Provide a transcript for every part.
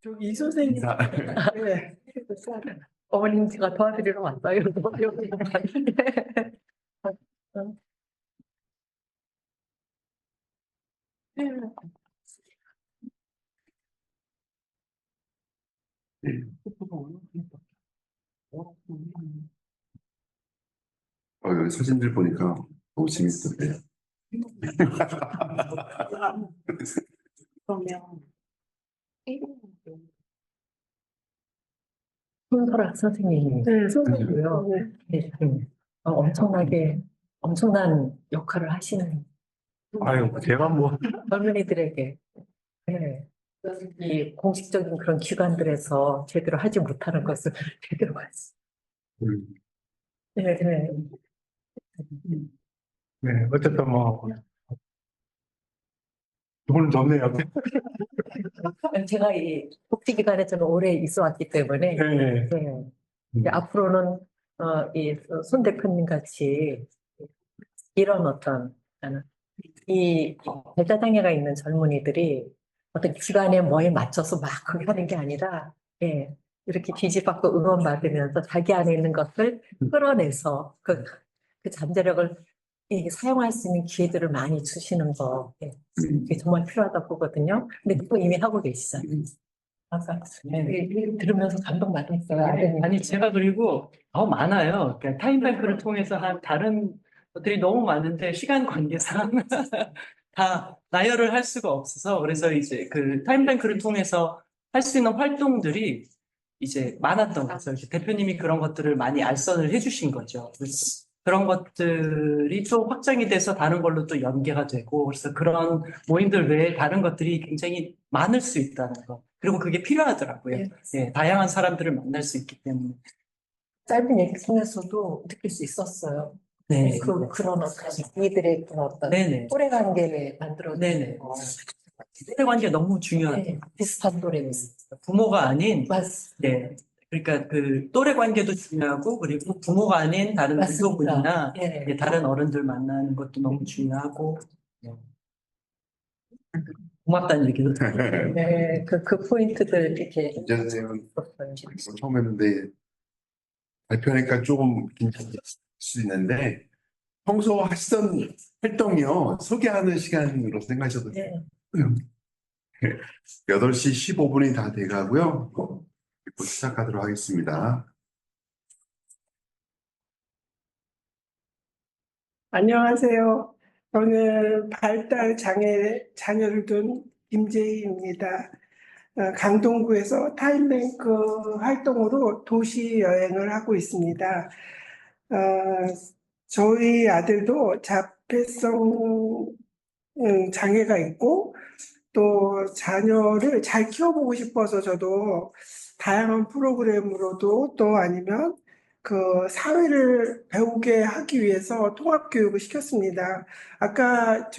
저기 이 선생님, 인사. 네, 어머님 제가 도와드리러 왔어요. 여기. 여기 사진들 보니까 너무 재밌던데. 그러면 손설학 선생님, 네, 선생님이요. 네, 엄청난 역할을 하시는 아유, 제가 뭐, 젊은이들에게 네, 이 공식적인 그런 기관들에서 제대로 하지 못하는 것을 제대로 했어. 네, 네. 네, 어쨌든 뭐, 기분 좋네요. 제가 이 복지기관에 오래 있어 왔기 때문에 네, 네. 이제 앞으로는 이 손 대표님 같이 이런 이 발달장애가 있는 젊은이들이 어떤 기관에 뭐에 맞춰서 막 그렇게 하는 게 아니라 예, 이렇게 지지받고 응원받으면서 자기 안에 있는 것을 끌어내서 그 잠재력을 사용할 수 있는 기회들을 많이 주시는 거 예, 그게 정말 필요하다고 보거든요. 근데 그거 이미 하고 계시잖아요. 아까 들으면서 감동받았어요. 아드님. 아니, 제가 그리고 더 많아요. 그러니까 타임뱅크를 통해서 한 다른 것들이 너무 많은데 시간 관계상 다 나열을 할 수가 없어서 그래서 이제 그 타임뱅크를 통해서 할 수 있는 활동들이 이제 많았던 거죠. 이제 대표님이 그런 것들을 많이 알선을 해주신 거죠. 그래서 그런 것들이 또 확장이 돼서 다른 걸로 또 연계가 되고 그래서 그런 모임들 외에 다른 것들이 굉장히 많을 수 있다는 거. 그리고 그게 필요하더라고요. 예. 예, 다양한 사람들을 만날 수 있기 때문에. 짧은 얘기 통해서도 느낄 수 있었어요. 네. 그런 이들의 그런 어떤 네네. 또래 관계를 만들어내는 네네. 거. 세대 관계가 너무 중요하죠. 네, 비슷한 또래. 부모가 아닌, 맞습니다. 예. 그러니까 그 또래 관계도 중요하고, 그리고 부모가 아닌 다른 맞습니다. 부모분이나 예. 예, 다른 어른들 만나는 것도 너무 중요하고, 예. 고맙다는 얘기도 들어요. 네, 그 포인트들 이렇게 김재 선생님은 있었어요. 처음 했는데 발표하니까 조금 긴장될 수 있는데 평소 하시던 활동이요 소개하는 시간으로 생각하셔도 돼요. 네. 8시 15분이 다 돼가고요. 곧 시작하도록 하겠습니다. 안녕하세요. 저는 발달 장애 자녀를 둔 김재희입니다. 강동구에서 타임뱅크 활동으로 도시 여행을 하고 있습니다. 어, 저희 아들도 자폐성 장애가 있고 또 자녀를 잘 키워보고 싶어서 저도 다양한 프로그램으로도 또 아니면 그 사회를 배우게 하기 위해서 통합교육을 시켰습니다. 아까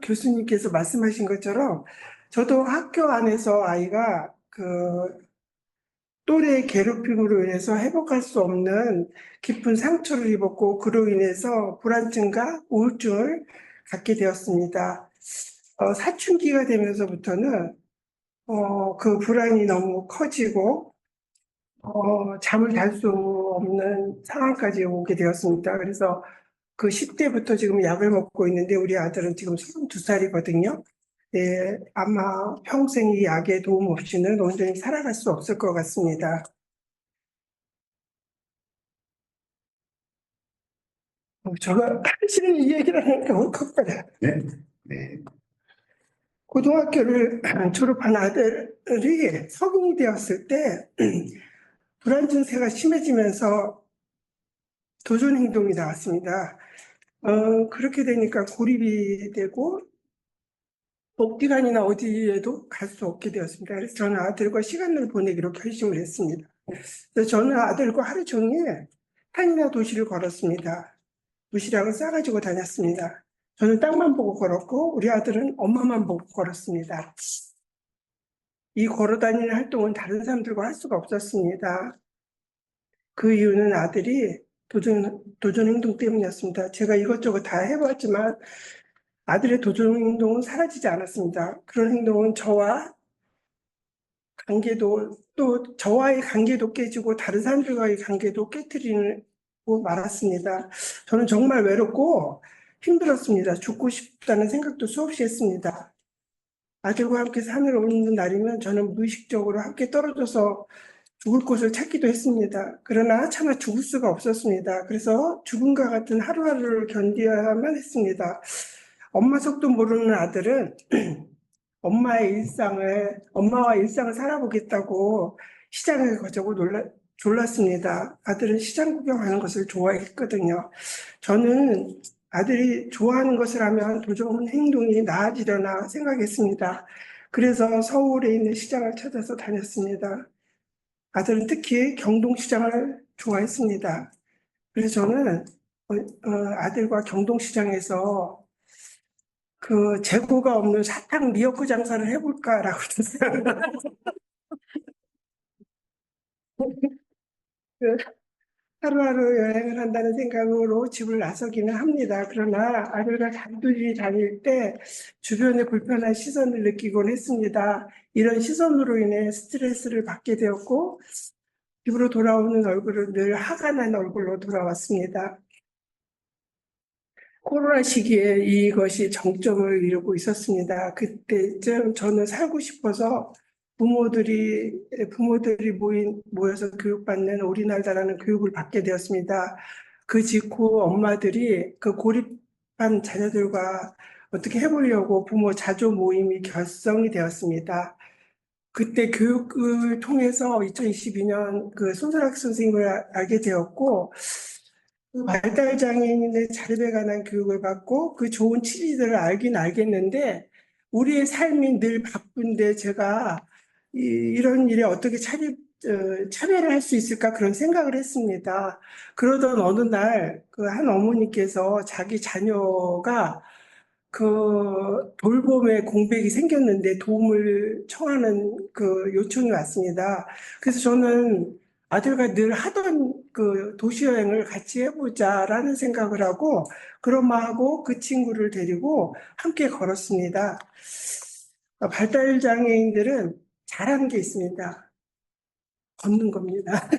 교수님께서 말씀하신 것처럼 저도 학교 안에서 아이가 그 또래 괴롭힘으로 인해서 회복할 수 없는 깊은 상처를 입었고 그로 인해서 불안증과 우울증을 갖게 되었습니다. 사춘기가 되면서부터는 그 불안이 너무 커지고 잠을 잘 수 없는 상황까지 오게 되었습니다. 그래서 그 10대부터 지금 약을 먹고 있는데 우리 아들은 지금 32살이거든요. 네, 아마 평생 이 약의 도움 없이는 온전히 살아갈 수 없을 것 같습니다. 제가 사실은 이 얘기를 하니까 울컥거려요. 네. 네. 고등학교를 졸업한 아들이 성인이 되었을 때 불안 증세가 심해지면서 도전 행동이 나왔습니다. 그렇게 되니까 고립이 되고 복지관이나 어디에도 갈 수 없게 되었습니다. 그래서 저는 아들과 시간을 보내기로 결심을 했습니다. 그래서 저는 아들과 하루 종일 산이나 도시를 걸었습니다. 도시락을 싸가지고 다녔습니다. 저는 땅만 보고 걸었고 우리 아들은 엄마만 보고 걸었습니다. 이 걸어다니는 활동은 다른 사람들과 할 수가 없었습니다. 그 이유는 아들이 도전 행동 때문이었습니다. 제가 이것저것 다 해봤지만 아들의 도전 행동은 사라지지 않았습니다. 그런 행동은 저와 관계도 또 저와의 관계도 깨지고 다른 사람들과의 관계도 깨트리고 말았습니다. 저는 정말 외롭고 힘들었습니다. 죽고 싶다는 생각도 수없이 했습니다. 아들과 함께 산을 오르는 날이면 저는 무의식적으로 함께 떨어져서 죽을 곳을 찾기도 했습니다. 그러나 차마 죽을 수가 없었습니다. 그래서 죽음과 같은 하루하루를 견뎌야만 했습니다. 엄마 속도 모르는 아들은 엄마와 일상을 살아보겠다고 시장에 가자고 졸랐습니다. 아들은 시장 구경하는 것을 좋아했거든요. 저는 아들이 좋아하는 것을 하면 도전 행동이 나아지려나 생각했습니다. 그래서 서울에 있는 시장을 찾아서 다녔습니다. 아들은 특히 경동시장을 좋아했습니다. 그래서 저는 아들과 경동시장에서 그 재고가 없는 사탕 미역국 장사를 해볼까라고 생각을 그 하루하루 여행을 한다는 생각으로 집을 나서기는 합니다. 그러나 아들과 단둘이 다닐 때 주변의 불편한 시선을 느끼곤 했습니다. 이런 시선으로 인해 스트레스를 받게 되었고 집으로 돌아오는 얼굴은 늘 화가 난 얼굴로 돌아왔습니다. 코로나 시기에 이것이 정점을 이루고 있었습니다. 그때쯤 저는 살고 싶어서 부모들이 모여서 교육받는 오리날다라는 교육을 받게 되었습니다. 그 직후 엄마들이 그 고립한 자녀들과 어떻게 해보려고 부모 자조 모임이 결성이 되었습니다. 그때 교육을 통해서 2022년 그 손설학 선생님을 알게 되었고, 그 발달장애인의 자립에 관한 교육을 받고 그 좋은 취지들을 알긴 알겠는데, 우리의 삶이 늘 바쁜데 제가 이런 일에 어떻게 참여를 할 수 있을까 그런 생각을 했습니다. 그러던 어느 날 그 한 어머니께서 자기 자녀가 그 돌봄의 공백이 생겼는데 도움을 청하는 그 요청이 왔습니다. 그래서 저는 아들과 늘 하던 그 도시여행을 같이 해보자라는 생각을 하고 그런 마음하고 그 친구를 데리고 함께 걸었습니다. 발달장애인들은 잘하는 게 있습니다. 걷는 겁니다.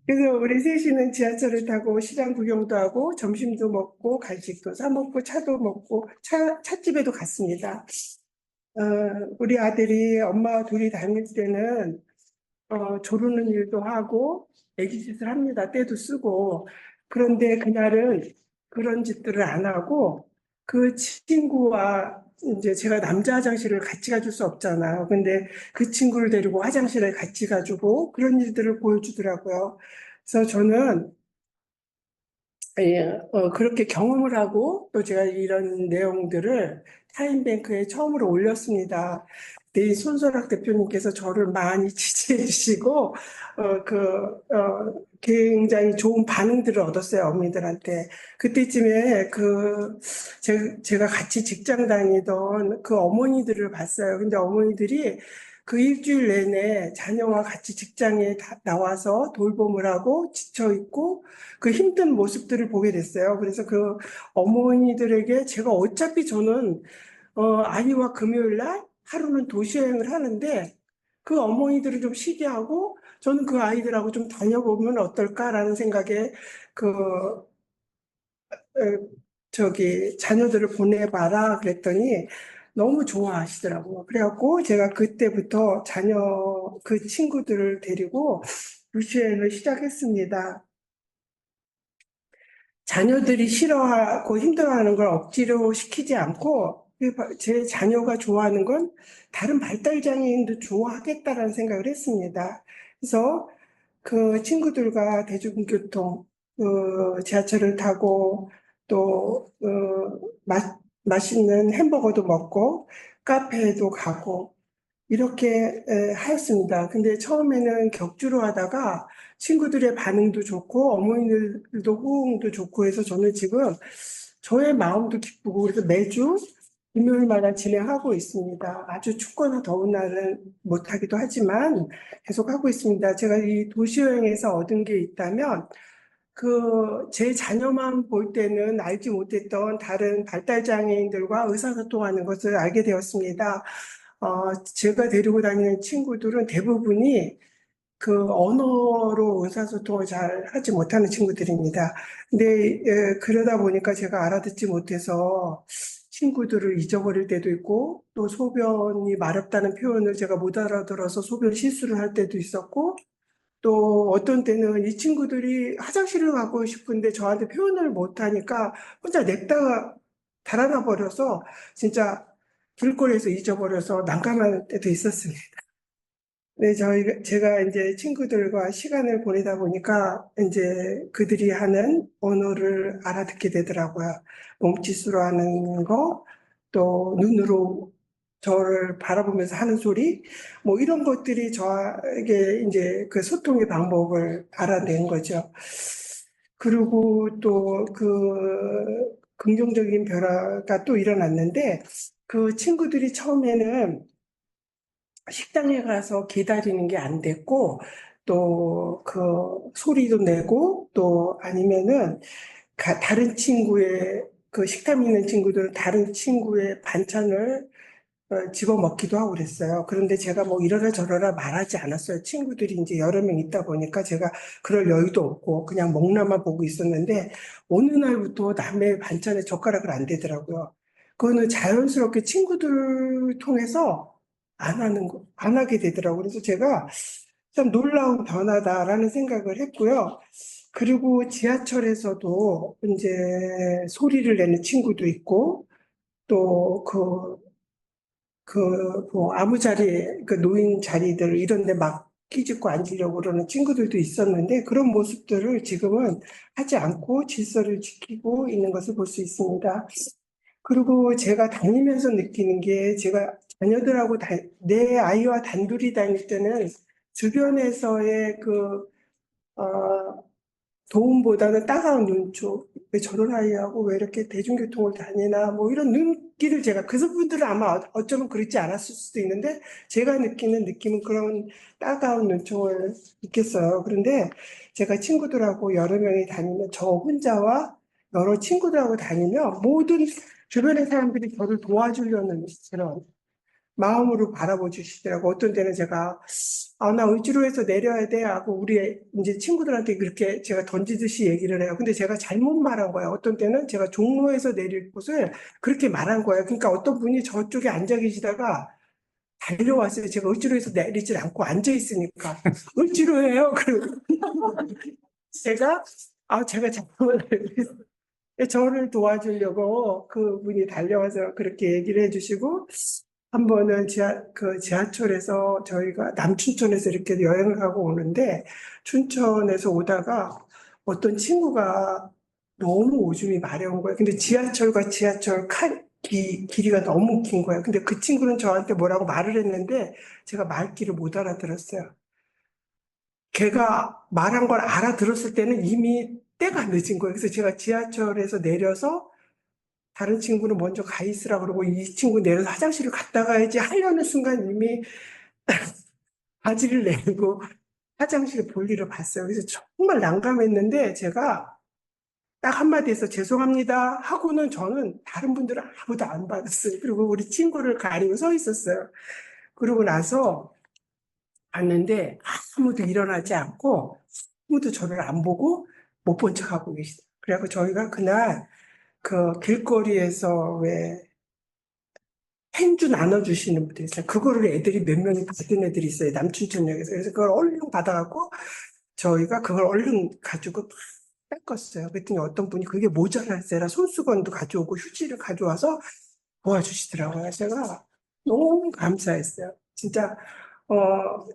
그래서 우리 셋이는 지하철을 타고 시장 구경도 하고 점심도 먹고 간식도 사 먹고 차도 먹고 찻집에도 갔습니다. 우리 아들이 엄마와 둘이 다닐 때는 조르는 일도 하고 애기짓을 합니다. 때도 쓰고. 그런데 그날은 그런 짓들을 안 하고 그 친구와 이제 제가 남자 화장실을 같이 가줄 수 없잖아요. 근데 그 친구를 데리고 화장실에 같이 가지고 그런 일들을 보여주더라고요. 그래서 저는 그렇게 경험을 하고 또 제가 이런 내용들을 타임뱅크에 처음으로 올렸습니다. 근데 이 손설학 대표님께서 저를 많이 지지해 주시고 굉장히 좋은 반응들을 얻었어요, 어머니들한테. 그때쯤에 제가 같이 직장 다니던 그 어머니들을 봤어요. 근데 어머니들이 그 일주일 내내 자녀와 같이 직장에 나와서 돌봄을 하고 지쳐 있고 그 힘든 모습들을 보게 됐어요. 그래서 그 어머니들에게 제가 어차피 저는 아이와 금요일 날 하루는 도시여행을 하는데 그 어머니들은 좀 쉬게 하고 저는 그 아이들하고 좀 다녀보면 어떨까라는 생각에 자녀들을 보내봐라 그랬더니 너무 좋아하시더라고요. 그래갖고 제가 그때부터 그 친구들을 데리고 도시여행을 시작했습니다. 자녀들이 싫어하고 힘들어하는 걸 억지로 시키지 않고 제 자녀가 좋아하는 건 다른 발달장애인도 좋아하겠다라는 생각을 했습니다. 그래서 그 친구들과 대중교통, 지하철을 타고 또 맛있는 햄버거도 먹고 카페에도 가고 이렇게 하였습니다. 근데 처음에는 격주로 하다가 친구들의 반응도 좋고 어머니들도 호응도 좋고 해서 저는 지금 저의 마음도 기쁘고 그래서 매주 금요일마다 진행하고 있습니다. 아주 춥거나 더운 날은 못하기도 하지만 계속 하고 있습니다. 제가 이 도시여행에서 얻은 게 있다면 제 자녀만 볼 때는 알지 못했던 다른 발달장애인들과 의사소통하는 것을 알게 되었습니다. 제가 데리고 다니는 친구들은 대부분이 그 언어로 의사소통을 잘 하지 못하는 친구들입니다. 근데 그러다 보니까 제가 알아듣지 못해서 친구들을 잊어버릴 때도 있고, 또 소변이 마렵다는 표현을 제가 못 알아들어서 소변 실수를 할 때도 있었고, 또 어떤 때는 이 친구들이 화장실을 가고 싶은데 저한테 표현을 못하니까 혼자 냅다가 달아나 버려서 진짜 길거리에서 잊어버려서 난감할 때도 있었습니다. 네, 제가 이제 친구들과 시간을 보내다 보니까 이제 그들이 하는 언어를 알아듣게 되더라고요. 몸짓으로 하는 거, 또 눈으로 저를 바라보면서 하는 소리, 뭐 이런 것들이 저에게 이제 그 소통의 방법을 알아낸 거죠. 그리고 또 그 긍정적인 변화가 또 일어났는데 그 친구들이 처음에는 식당에 가서 기다리는 게 안 됐고, 또 그 소리도 내고, 또 아니면은 다른 친구의 그 식탐 있는 친구들은 다른 친구의 반찬을 집어먹기도 하고 그랬어요. 그런데 제가 뭐 이러라 저러라 말하지 않았어요. 친구들이 이제 여러 명 있다 보니까 제가 그럴 여유도 없고 그냥 먹나만 보고 있었는데 어느 날부터 남의 반찬에 젓가락을 안 대더라고요. 그거는 자연스럽게 친구들 통해서 안 하게 되더라고요. 그래서 제가 참 놀라운 변화다라는 생각을 했고요. 그리고 지하철에서도 이제 소리를 내는 친구도 있고, 또 뭐 아무 자리에, 그 노인 자리들 이런 데 막 끼집고 앉으려고 그러는 친구들도 있었는데, 그런 모습들을 지금은 하지 않고 질서를 지키고 있는 것을 볼 수 있습니다. 그리고 제가 다니면서 느끼는 게 제가 내 아이와 단둘이 다닐 때는 주변에서의 어, 도움보다는 따가운 눈초, 왜 저런 아이하고 왜 이렇게 대중교통을 다니나, 뭐 이런 눈길을 제가, 그 분들은 아마 어쩌면 그렇지 않았을 수도 있는데, 제가 느끼는 느낌은 그런 따가운 눈총을 느꼈어요. 그런데 제가 친구들하고 여러 명이 다니면, 저 혼자와 여러 친구들하고 다니면, 모든 주변의 사람들이 저를 도와주려는 그런 마음으로 바라봐 주시더라고. 어떤 때는 제가, 나 을지로에서 내려야 돼 하고 우리 이제 친구들한테 그렇게 제가 던지듯이 얘기를 해요. 근데 제가 잘못 말한 거예요. 어떤 때는 제가 종로에서 내릴 곳을 그렇게 말한 거예요. 그러니까 어떤 분이 저쪽에 앉아 계시다가 달려왔어요. 제가 을지로에서 내리질 않고 앉아 있으니까. 을지로예요. 그리고 제가, 제가 잘못 알고 있어요. 저를 도와주려고 그분이 달려와서 그렇게 얘기를 해주시고, 한 번은 지하철에서 저희가 남춘천에서 이렇게 여행을 하고 오는데, 춘천에서 오다가 어떤 친구가 너무 오줌이 마려운 거예요. 근데 지하철과 지하철 길이가 너무 긴 거예요. 근데 그 친구는 저한테 뭐라고 말을 했는데, 제가 말귀를 못 알아들었어요. 걔가 말한 걸 알아들었을 때는 이미 때가 늦은 거예요. 그래서 제가 지하철에서 내려서 다른 친구는 먼저 가 있으라 그러고 이 친구 내려서 화장실을 갔다 가야지 하려는 순간 이미 바지를 내리고 화장실 볼일을 봤어요. 그래서 정말 난감했는데 제가 딱 한마디 해서 죄송합니다 하고는 저는 다른 분들은 아무도 안 받았어요. 그리고 우리 친구를 가리고 서 있었어요. 그러고 나서 봤는데 아무도 일어나지 않고 아무도 저를 안 보고 못 본 척하고 계시더라고요. 그래서 저희가 그날 그 길거리에서 왜 행주 나눠주시는 분들 있어요. 그거를 애들이 몇 명이 받은 애들이 있어요. 남춘천역에서. 그래서 그걸 얼른 받아갖고 저희가 그걸 얼른 가지고 막 닦았어요. 그랬더니 어떤 분이 그게 모자랄세라 손수건도 가져오고 휴지를 가져와서 도와주시더라고요. 제가 너무 감사했어요. 진짜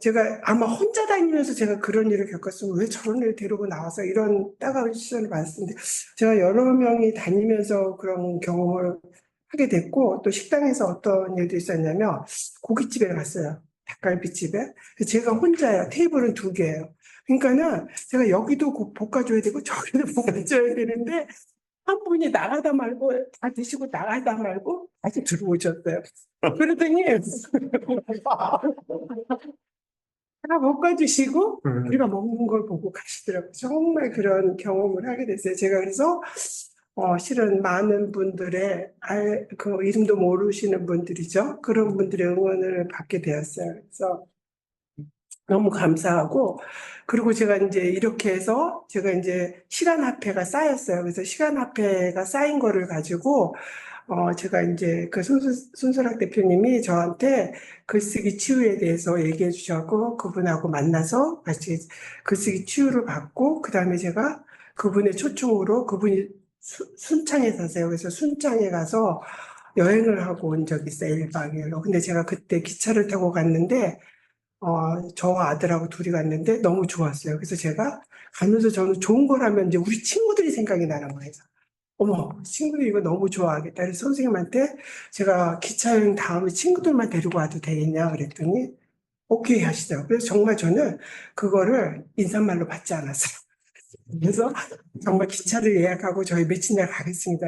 제가 아마 혼자 다니면서 제가 그런 일을 겪었으면 왜 저런 애를 데리고 나와서 이런 따가운 시선을 받았는데 제가 여러 명이 다니면서 그런 경험을 하게 됐고 또 식당에서 어떤 일도 있었냐면 고깃집에 갔어요. 닭갈비집에. 그래서 제가 혼자예요. 테이블은 두 개예요. 그러니까는 제가 여기도 볶아줘야 되고 저기도 볶아줘야 되는데 한 분이 나가다 말고 다 드시고 나가다 말고 다시 들어오셨어요. 그러더니 다 볶아주시고 우리가 먹는 걸 보고 가시더라고요. 정말 그런 경험을 하게 됐어요. 제가 그래서 실은 많은 분들의 그 이름도 모르시는 분들이죠. 그런 분들의 응원을 받게 되었어요. 그래서 너무 감사하고, 그리고 제가 이제 이렇게 해서 제가 이제 시간화폐가 쌓였어요. 그래서 시간화폐가 쌓인 거를 가지고, 제가 이제 그 손소락 대표님이 저한테 글쓰기 치유에 대해서 얘기해 주셨고, 그분하고 만나서 같이 글쓰기 치유를 받고, 그 다음에 제가 그분의 초청으로 그분이 순창에 사세요. 그래서 순창에 가서 여행을 하고 온 적이 있어요. 1박 2일로. 근데 제가 그때 기차를 타고 갔는데, 저와 아들하고 둘이 갔는데 너무 좋았어요. 그래서 제가 가면서 저는 좋은 거라면 이제 우리 친구들이 생각이 나는 거예요. 어머, 친구들이 이거 너무 좋아하겠다. 그래서 선생님한테 제가 기차 여행 다음에 친구들만 데리고 와도 되겠냐 그랬더니 오케이 하시더라고요. 그래서 정말 저는 그거를 인사말로 받지 않았어요. 그래서 정말 기차를 예약하고 저희 며칠 날 가겠습니다.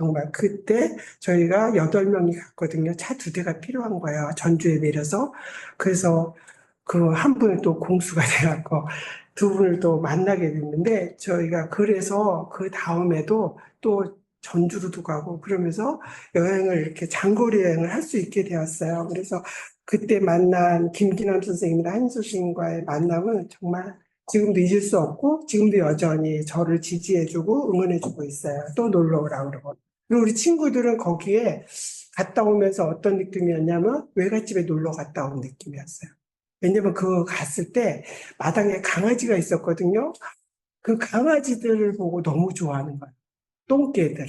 정말 그때 저희가 8명이 갔거든요. 차 2대가 필요한 거예요. 전주에 내려서. 그래서 그 한 분을 또 공수가 돼갖고 2분을 또 만나게 됐는데 저희가 그래서 그 다음에도 또 전주로도 가고 그러면서 여행을 이렇게 장거리 여행을 할 수 있게 되었어요. 그래서 그때 만난 김기남 선생님이나 한인수 선생님과의 만남은 정말 지금도 잊을 수 없고 지금도 여전히 저를 지지해주고 응원해주고 있어요. 또 놀러 오라고 그러고. 그리고 우리 친구들은 거기에 갔다 오면서 어떤 느낌이었냐면 외갓집에 놀러 갔다 온 느낌이었어요. 왜냐면 그 갔을 때 마당에 강아지가 있었거든요. 그 강아지들을 보고 너무 좋아하는 거예요. 똥개들.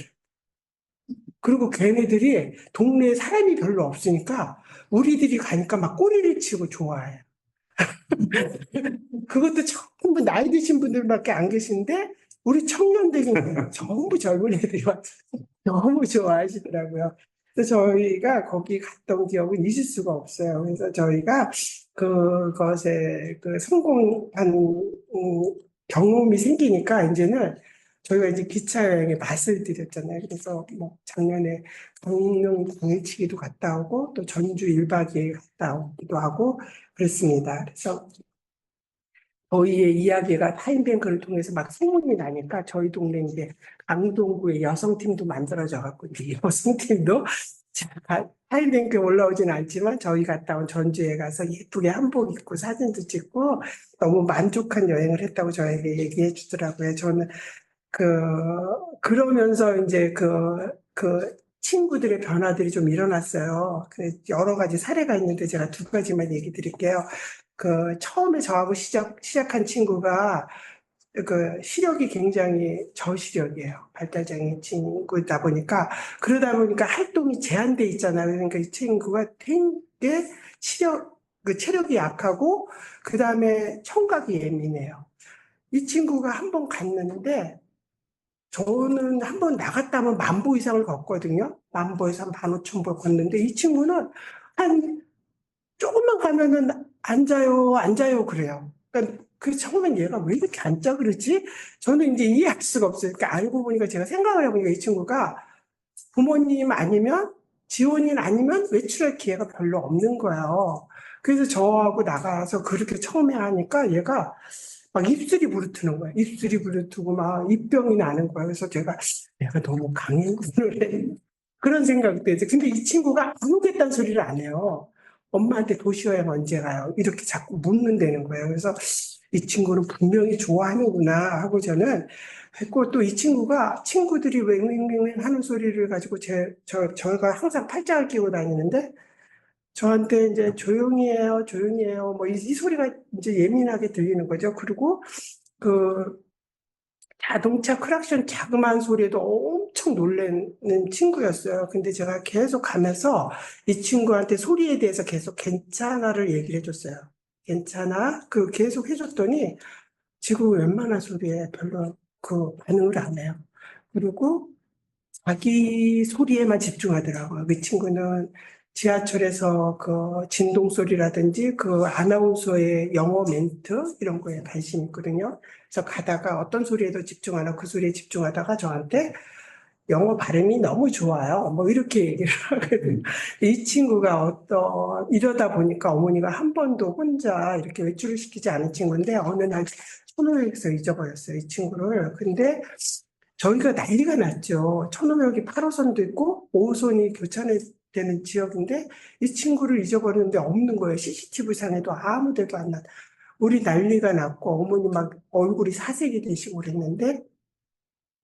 그리고 걔네들이 동네에 사람이 별로 없으니까 우리들이 가니까 막 꼬리를 치고 좋아해요. 그것도 전부 나이 드신 분들밖에 안 계신데 우리 청년들이 전부 젊은 애들이 와서 너무 좋아하시더라고요. 그래서 저희가 거기 갔던 기억은 잊을 수가 없어요. 그래서 저희가 그것에 그 성공한 경험이 생기니까 이제는 저희가 이제 기차 여행에 맛을 들였잖아요. 그래서 뭐 작년에 강릉 당일치기도 갔다 오고 또 전주 1박 2일 갔다 오기도 하고 그랬습니다. 그래서 저희의 이야기가 타임뱅크를 통해서 막 소문이 나니까 저희 동네 이제 강동구에 여성팀도 만들어져 갖고 이제 여성팀도 타임뱅크에 올라오진 않지만 저희 갔다 온 전주에 가서 예쁘게 한복 입고 사진도 찍고 너무 만족한 여행을 했다고 저에게 얘기해 주더라고요. 저는 그러면서 이제 그 친구들의 변화들이 좀 일어났어요. 여러 가지 사례가 있는데 제가 2가지만 얘기 드릴게요. 처음에 저하고 시작한 친구가 그 시력이 굉장히 저시력이에요. 발달장애 친구다 보니까 그러다 보니까 활동이 제한돼 있잖아요. 그러니까 이 친구가 되게 체력이 약하고 그 다음에 청각이 예민해요. 이 친구가 한 번 갔는데 저는 한 번 나갔다 하면 10,000보 이상을 걷거든요. 10,000보에서 한 15,000보 걷는데 이 친구는 한 조금만 가면은 앉아요 그래요. 그러니까 처음엔 얘가 왜 이렇게 앉자 그러지? 저는 이제 이해할 수가 없어요. 그러니까 알고 보니까 제가 생각을 해보니까 이 친구가 부모님 아니면 지원인 아니면 외출할 기회가 별로 없는 거예요. 그래서 저하고 나가서 그렇게 처음에 하니까 얘가 막 입술이 부르트는 거야. 입술이 부르트고 막 입병이 나는 거야. 그래서 제가 내가 너무 강행군을 해. 그런 생각이 들어요. 근데 이 친구가 아무겠다는 소리를 안 해요. 엄마한테 도시여행 언제 가요? 이렇게 자꾸 묻는다는 거예요. 그래서 이 친구는 분명히 좋아하는구나 하고 저는 했고 또 이 친구가 친구들이 웽웽웽 하는 소리를 가지고 저가 항상 팔짱을 끼고 다니는데 저한테 이제 조용히 해요, 조용히 해요. 뭐 이 소리가 이제 예민하게 들리는 거죠. 그리고 그 자동차 크락션 자그마한 소리에도 엄청 놀라는 친구였어요. 근데 제가 계속 가면서 이 친구한테 소리에 대해서 계속 괜찮아를 얘기를 해줬어요. 괜찮아? 계속 해줬더니 지금 웬만한 소리에 별로 반응을 안 해요. 그리고 자기 소리에만 집중하더라고요. 그 친구는 지하철에서 진동 소리라든지 아나운서의 영어 멘트 이런 거에 관심이 있거든요. 그래서 가다가 어떤 소리에도 집중 안 하고 그 소리에 집중하다가 저한테 영어 발음이 너무 좋아요. 뭐 이렇게 얘기를 하거든요. 이 친구가 이러다 보니까 어머니가 한 번도 혼자 이렇게 외출을 시키지 않은 친구인데 어느 날 천호에서 잊어버렸어요. 이 친구를. 근데 저희가 난리가 났죠. 천호역이 8호선도 있고 5호선이 교차되는 지역인데 이 친구를 잊어버렸는데 없는 거예요. CCTV 상에도 아무 데도 안 나. 우리 난리가 났고 어머니 막 얼굴이 사색이 되시고 그랬는데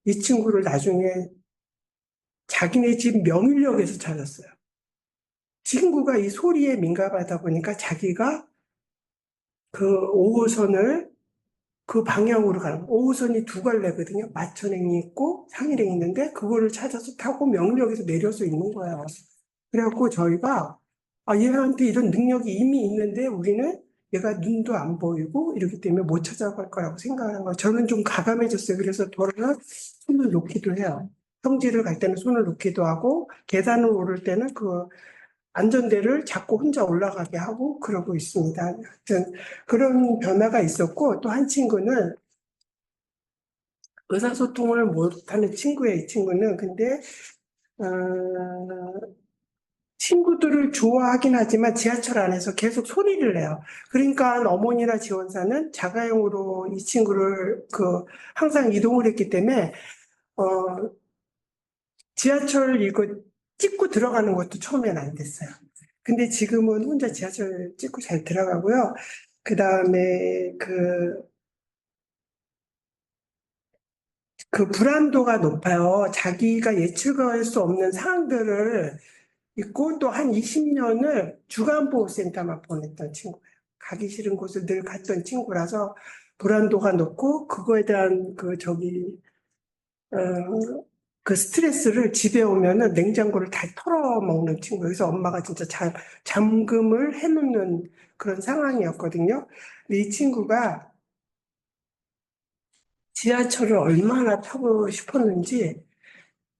이 친구를 나중에 자기네 집 명일역에서 찾았어요. 친구가 이 소리에 민감하다 보니까 자기가 그 5호선을 그 방향으로 가는 5호선이 두 갈래거든요. 마천행이 있고 상일행이 있는데 그거를 찾아서 타고 명리역에서 내려서 있는 거예요. 그래갖고 저희가 얘한테 이런 능력이 이미 있는데 우리는 얘가 눈도 안 보이고 이렇기 때문에 못 찾아갈 거라고 생각하는 거예요. 저는 좀 가감해졌어요. 그래서 돌아서 손을 놓기도 해요. 평지를 갈 때는 손을 놓기도 하고 계단을 오를 때는 그 안전대를 잡고 혼자 올라가게 하고 그러고 있습니다. 하여튼 그런 변화가 있었고 또 한 친구는 의사소통을 못하는 친구예요. 이 친구는 근데 친구들을 좋아하긴 하지만 지하철 안에서 계속 소리를 내요. 그러니까 어머니나 지원사는 자가용으로 이 친구를 항상 이동을 했기 때문에 지하철 이거 찍고 들어가는 것도 처음엔 안 됐어요. 근데 지금은 혼자 지하철 찍고 잘 들어가고요. 그 다음에 그 불안도가 높아요. 자기가 예측할 수 없는 상황들을 있고 또 한 20년을 주간보호센터만 보냈던 친구예요. 가기 싫은 곳을 늘 갔던 친구라서 불안도가 높고 그거에 대한 그 스트레스를 집에 오면은 냉장고를 다 털어먹는 친구예요. 그래서 엄마가 진짜 잠금을 해놓는 그런 상황이었거든요. 근데 이 친구가 지하철을 얼마나 타고 싶었는지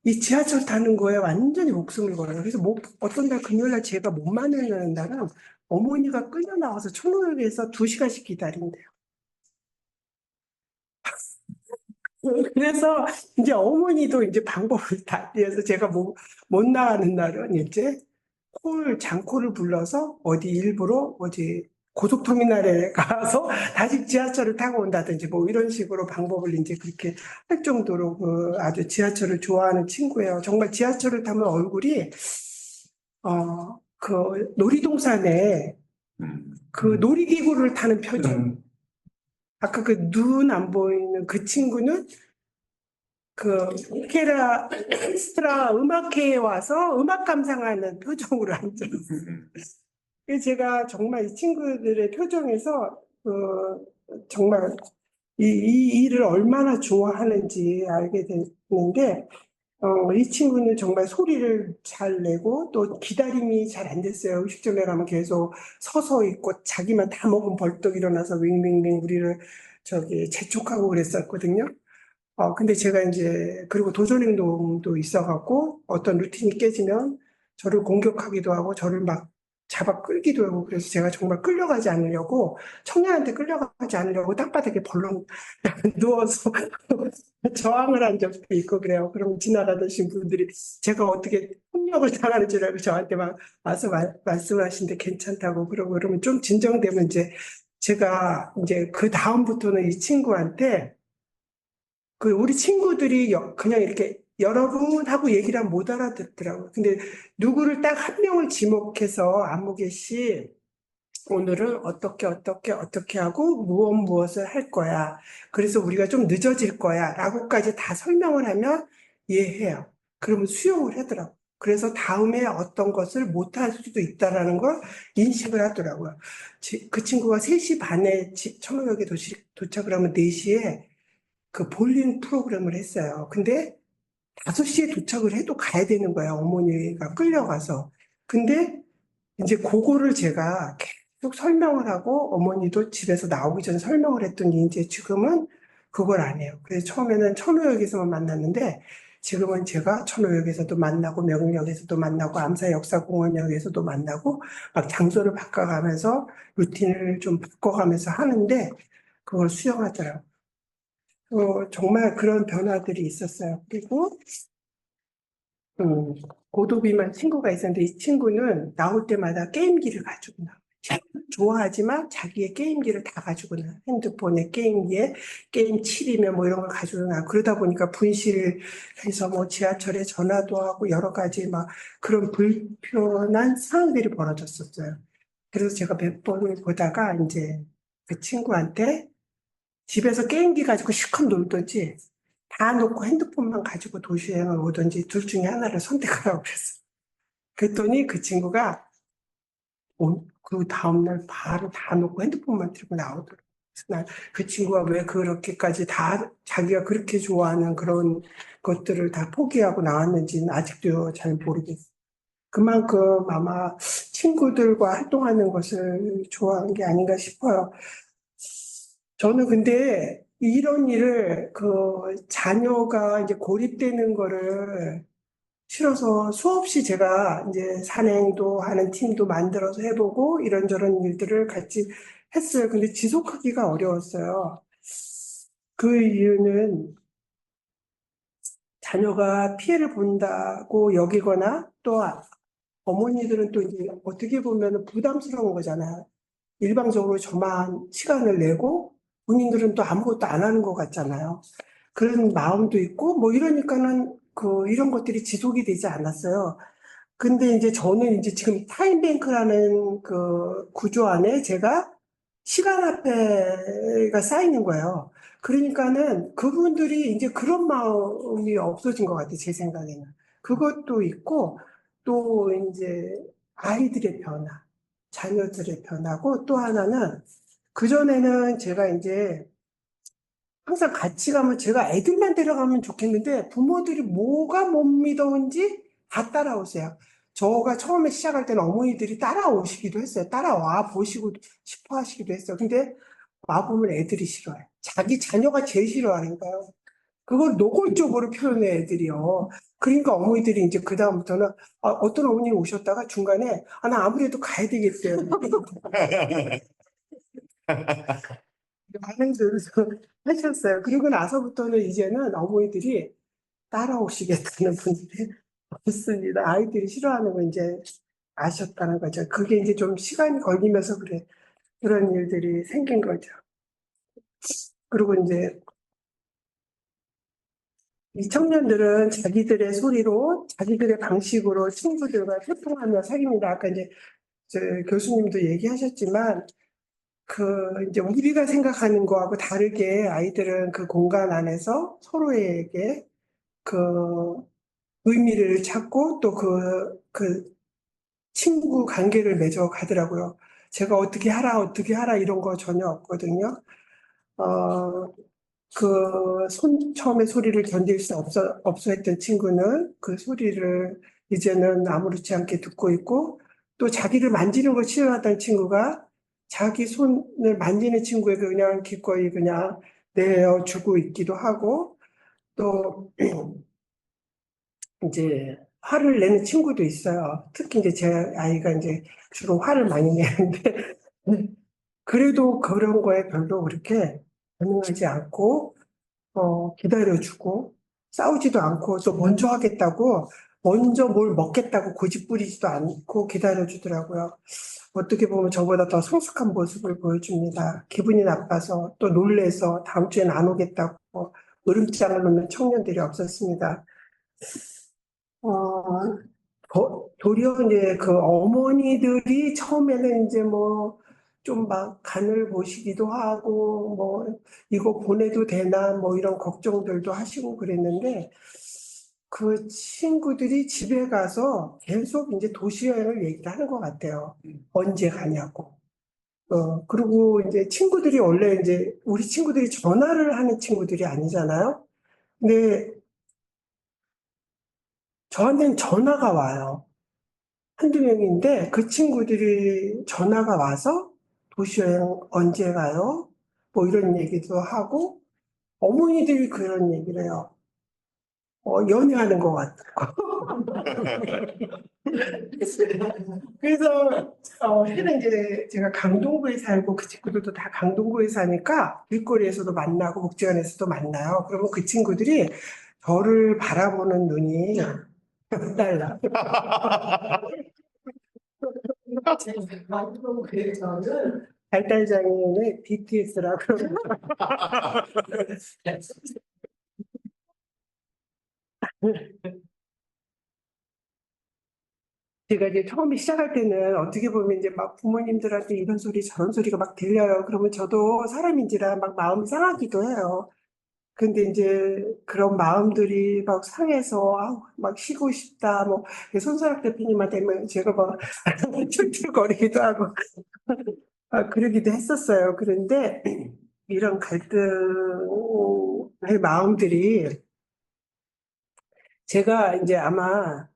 이 지하철 타는 거에 완전히 목숨을 걸어요. 그래서 어떤 날 금요일 날 제가 못 만나는 날은 어머니가 끌려 나와서 천호역에서 2시간씩 기다린대요. 그래서 이제 어머니도 이제 방법을 다 알려서 제가 못 나가는 날은 이제 장코를 불러서 일부러 고속터미널에 가서 다시 지하철을 타고 온다든지 뭐 이런 식으로 방법을 이제 그렇게 할 정도로 아주 지하철을 좋아하는 친구예요. 정말 지하철을 타면 얼굴이 놀이동산에 그 놀이기구를 타는 표정. 아까 그 눈 안 보이는 그 친구는 오케스트라 음악회에 와서 음악 감상하는 표정으로 앉아요. 그래서 제가 정말 이 친구들의 표정에서 정말 이 일을 얼마나 좋아하는지 알게 됐는데 이 친구는 정말 소리를 잘 내고 또 기다림이 잘 안 됐어요. 음식점에 가면 계속 서서 있고 자기만 다 먹으면 벌떡 일어나서 윙윙윙 우리를 재촉하고 그랬었거든요. 근데 제가 이제 그리고 도전행동도 있어갖고 어떤 루틴이 깨지면 저를 공격하기도 하고 저를 막 잡아 끌기도 하고 그래서 제가 정말 끌려가지 않으려고 청년한테 끌려가지 않으려고 땅바닥에 벌렁 누워서 저항을 한 적도 있고 그래요. 그럼 지나가던 분들이 제가 어떻게 폭력을 당하는 줄 알고 저한테 막 와서 말씀하시는데 괜찮다고 그러면 좀 진정되면 이제 제가 이제 그 다음부터는 이 친구한테 우리 친구들이 그냥 이렇게 여러분 하고 얘기를 하면 못 알아듣더라고요. 근데 누구를 딱 한 명을 지목해서 안무개 씨 오늘은 어떻게 하고 무엇을 할 거야. 그래서 우리가 좀 늦어질 거야. 라고까지 다 설명을 하면 이해해요. 그러면 수용을 하더라고요. 그래서 다음에 어떤 것을 못할 수도 있다라는 걸 인식을 하더라고요. 그 친구가 3시 반에 천호역에 도착을 하면 4시에 그 볼링 프로그램을 했어요. 근데 5시에 도착을 해도 가야 되는 거야. 어머니가 끌려가서. 근데 이제 그거를 제가 계속 설명을 하고 어머니도 집에서 나오기 전에 설명을 했더니 이제 지금은 그걸 안 해요. 그래서 처음에는 천호역에서만 만났는데 지금은 제가 천호역에서도 만나고 명역에서도 만나고 암사역사공원역에서도 만나고 막 장소를 바꿔가면서 루틴을 좀 바꿔가면서 하는데 그걸 수용하더라고요. 정말 그런 변화들이 있었어요. 그리고 고도비만 친구가 있었는데 이 친구는 나올 때마다 게임기를 가지고 나와요. 좋아하지만 자기의 게임기를 다 가지고 나. 핸드폰에 게임기에 게임 칠이면 뭐 이런 걸 가지고 나. 그러다 보니까 분실해서 뭐 지하철에 전화도 하고 여러 가지 막 그런 불편한 상황들이 벌어졌었어요. 그래서 제가 몇 번을 보다가 이제 그 친구한테 집에서 게임기 가지고 실컷 놀든지 다 놓고 핸드폰만 가지고 도시여행을 오든지 둘 중에 하나를 선택하라고 그랬어요. 그랬더니 그 친구가 그 다음날 바로 다 놓고 핸드폰만 들고 나오더라고요. 그래서 난 그 친구가 왜 그렇게까지 다 자기가 그렇게 좋아하는 그런 것들을 다 포기하고 나왔는지는 아직도 잘 모르겠어요. 그만큼 아마 친구들과 활동하는 것을 좋아하는 게 아닌가 싶어요. 저는 근데 이런 일을 자녀가 이제 고립되는 거를 싫어서 수없이 제가 이제 산행도 하는 팀도 만들어서 해보고 이런저런 일들을 같이 했어요. 근데 지속하기가 어려웠어요. 그 이유는 자녀가 피해를 본다고 여기거나 또 어머니들은 또 이제 어떻게 보면 부담스러운 거잖아요. 일방적으로 저만 시간을 내고 본인들은 또 아무것도 안 하는 것 같잖아요. 그런 마음도 있고 뭐 이러니까는 이런 것들이 지속이 되지 않았어요. 근데 이제 저는 이제 지금 타임뱅크라는 그 구조 안에 제가 시간화폐가 쌓이는 거예요. 그러니까는 그분들이 이제 그런 마음이 없어진 것 같아요. 제 생각에는. 그것도 있고 또 이제 아이들의 변화, 자녀들의 변화고 또 하나는 그전에는 제가 이제 항상 같이 가면 제가 애들만 데려가면 좋겠는데 부모들이 뭐가 못 믿어온지 다 따라오세요. 저가 처음에 시작할 때는 어머니들이 따라오시기도 했어요. 따라와 보시고 싶어 하시기도 했어요. 근데 와보면 애들이 싫어해. 자기 자녀가 제일 싫어하는 거예요. 그걸 노골적으로 표현해 애들이요. 그러니까 어머니들이 이제 그다음부터는 어떤 어머니 오셨다가 중간에 나 아무래도 가야 되겠어요. 반응들을 하셨어요. 그리고 나서부터는 이제는 어머니들이 따라오시겠다는 분들이 없습니다. 아이들이 싫어하는 거 이제 아셨다는 거죠. 그게 이제 좀 시간이 걸리면서 그런 일들이 생긴 거죠. 그리고 이제 이 청년들은 자기들의 소리로, 자기들의 방식으로 친구들과 소통하며 사귑니다. 아까 이제 저 교수님도 얘기하셨지만, 이제 우리가 생각하는 거하고 다르게 아이들은 그 공간 안에서 서로에게 그 의미를 찾고 또 친구 관계를 맺어 가더라고요. 제가 어떻게 하라 이런 거 전혀 없거든요. 어, 처음에 소리를 견딜 수 없어 했던 친구는 그 소리를 이제는 아무렇지 않게 듣고 있고 또 자기를 만지는 걸 싫어하던 친구가 자기 손을 만지는 친구에게 그냥 기꺼이 그냥 내어주고 있기도 하고 또 이제 화를 내는 친구도 있어요. 특히 이제 제 아이가 이제 주로 화를 많이 내는데 그래도 그런 거에 별로 그렇게 반응하지 않고 기다려주고 싸우지도 않고 또 먼저 하겠다고 먼저 뭘 먹겠다고 고집 부리지도 않고 기다려주더라고요. 어떻게 보면 저보다 더 성숙한 모습을 보여줍니다. 기분이 나빠서 또 놀래서 다음 주엔 안 오겠다고 으름장을 놓는 청년들이 없었습니다. 어, 도리어 이제 그 어머니들이 처음에는 이제 뭐 좀 막 간을 보시기도 하고 뭐 이거 보내도 되나 뭐 이런 걱정들도 하시고 그랬는데 그 친구들이 집에 가서 계속 이제 도시여행을 얘기를 하는 것 같아요. 언제 가냐고. 그리고 이제 친구들이 원래 이제 우리 친구들이 전화를 하는 친구들이 아니잖아요. 근데 저한테는 전화가 와요. 한두 명인데 그 친구들이 전화가 와서 도시여행 언제 가요? 뭐 이런 얘기도 하고 어머니들이 그런 얘기를 해요. 연애하는 것 같다고. 그래서 해는 이제 제가 강동구에 살고 그 친구들도 다 강동구에 사니까 길거리에서도 만나고 복지관에서도 만나요. 그러면 그 친구들이 저를 바라보는 눈이 달라. 저는 발달장애인의 BTS라고 그러고 제가 이제 처음에 시작할 때는 어떻게 보면 이제 막 부모님들한테 이런 소리 저런 소리가 막 들려요. 그러면 저도 사람인지라 막 마음이 상하기도 해요. 근데 이제 그런 마음들이 막 상해서 아우, 막 쉬고 싶다. 뭐 손사락 대표님한테 막 제가 막 툴툴거리기도 하고 그러기도 했었어요. 그런데 이런 갈등의 마음들이 제가 이제 아마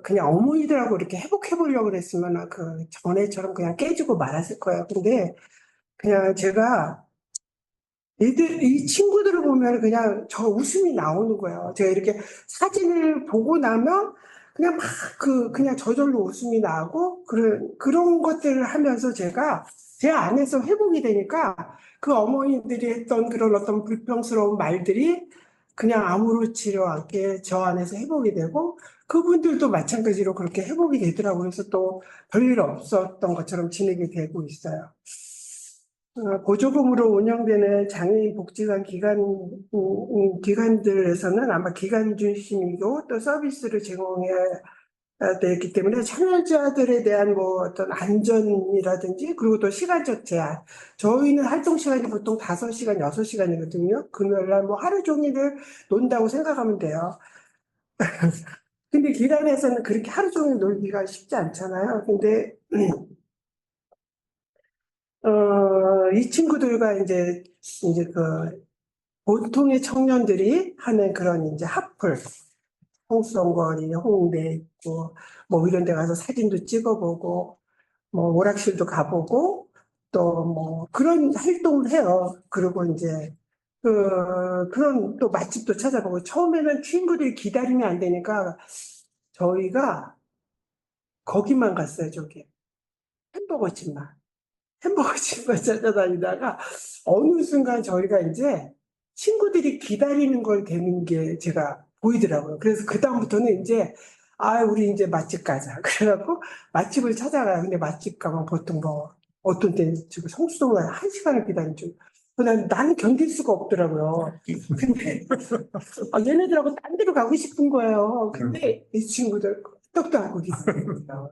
그냥 어머니들하고 이렇게 회복해 보려고 그랬으면 그 전에처럼 그냥 깨지고 말았을 거예요. 근데 그냥 제가 이 친구들을 보면 그냥 저 웃음이 나오는 거예요. 제가 이렇게 사진을 보고 나면 그냥 막 그냥 저절로 웃음이 나고 그런 것들을 하면서 제가 제 안에서 회복이 되니까 그 어머니들이 했던 그런 어떤 불평스러운 말들이 그냥 아무렇지도 않게 저 안에서 회복이 되고 그분들도 마찬가지로 그렇게 회복이 되더라고요. 그래서 또 별일 없었던 것처럼 진행이 되고 있어요. 보조금으로 운영되는 장애인 복지관 기관들에서는 아마 기관 중심이고 또 서비스를 제공해야 되기 때문에 참여자들에 대한 뭐 어떤 안전이라든지 그리고 또 시간적 제한. 저희는 활동 시간이 보통 5시간, 6시간이거든요. 금요일 날 뭐 하루 종일을 논다고 생각하면 돼요. 근데 기관에서는 그렇게 하루 종일 놀기가 쉽지 않잖아요. 근데 이 친구들과 이제 그 보통의 청년들이 하는 그런 이제 핫플, 홍수원거리, 홍대 있고 뭐 이런 데 가서 사진도 찍어보고 뭐 오락실도 가보고 또 뭐 그런 활동을 해요. 그리고 이제 그런 또 맛집도 찾아보고 처음에는 친구들이 기다리면 안 되니까 저희가 거기만 갔어요. 저기 햄버거집만. 햄버거집만 찾아다니다가 어느 순간 저희가 이제 친구들이 기다리는 걸 되는 게 제가 보이더라고요. 그래서 그다음부터는 이제 우리 이제 맛집 가자. 그래갖고 맛집을 찾아가요. 근데 맛집 가면 보통 뭐 어떤 때는 지금 성수동을 1시간을 기다린 줄. 나는 견딜 수가 없더라고요. 근데 얘네들하고 딴 데로 가고 싶은 거예요. 근데 이 친구들 떡도 안 고기 있어요.